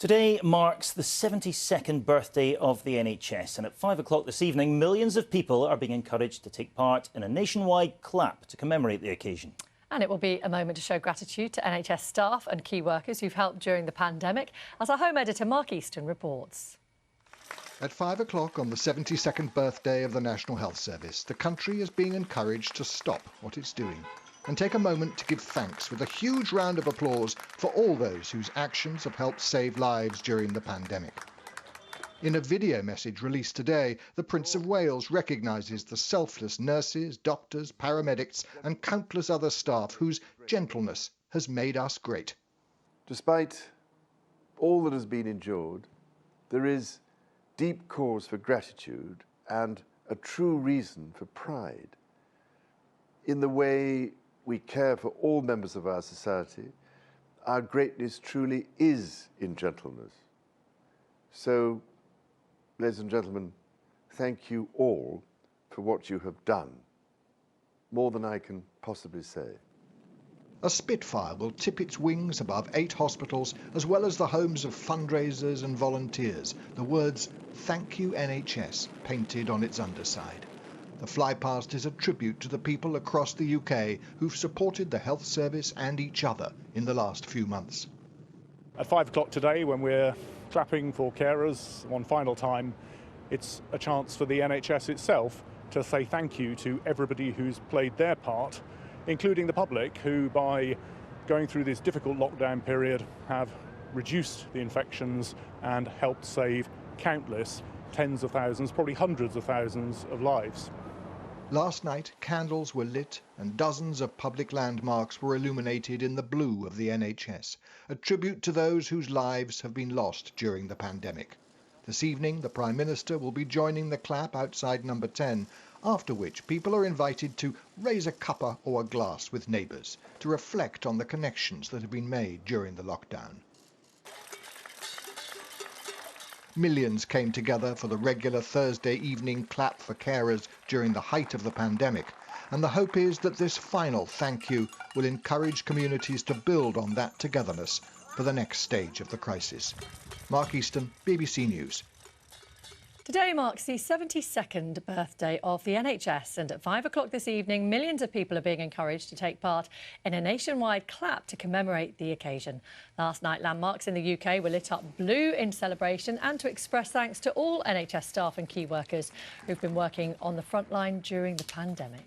Today marks the 72nd birthday of the NHS, and at 5 o'clock this evening, millions of people are being encouraged to take part in a nationwide clap to commemorate the occasion. And it will be a moment to show gratitude to NHS staff and key workers who've helped during the pandemic, as our home editor Mark Easton reports. At 5 o'clock on the 72nd birthday of the National Health Service, the country is being encouraged to stop what it's doing and take a moment to give thanks with a huge round of applause for all those whose actions have helped save lives during the pandemic. In a video message released today, the Prince of Wales recognises the selfless nurses, doctors, paramedics and countless other staff whose gentleness has made us great. Despite all that has been endured, there is deep cause for gratitude and a true reason for pride in the way we care for all members of our society. Our greatness truly is in gentleness. So, ladies and gentlemen, thank you all for what you have done, more than I can possibly say. A Spitfire will tip its wings above 8 hospitals, as well as the homes of fundraisers and volunteers. The words, "Thank you NHS," painted on its underside. The flypast is a tribute to the people across the UK who've supported the health service and each other in the last few months. At 5 o'clock today, when we're clapping for carers one final time, it's a chance for the NHS itself to say thank you to everybody who's played their part, including the public, who by going through this difficult lockdown period have reduced the infections and helped save countless tens of thousands, probably hundreds of thousands of lives. Last night, candles were lit and dozens of public landmarks were illuminated in the blue of the NHS, a tribute to those whose lives have been lost during the pandemic. This evening, the Prime Minister will be joining the clap outside number 10, after which people are invited to raise a cuppa or a glass with neighbours to reflect on the connections that have been made during the lockdown. Millions came together for the regular Thursday evening clap for carers during the height of the pandemic, and the hope is that this final thank you will encourage communities to build on that togetherness for the next stage of the crisis. Mark Easton, BBC News. Today marks the 72nd birthday of the NHS, and at 5 o'clock this evening, millions of people are being encouraged to take part in a nationwide clap to commemorate the occasion. Last night, landmarks in the UK were lit up blue in celebration and to express thanks to all NHS staff and key workers who've been working on the front line during the pandemic.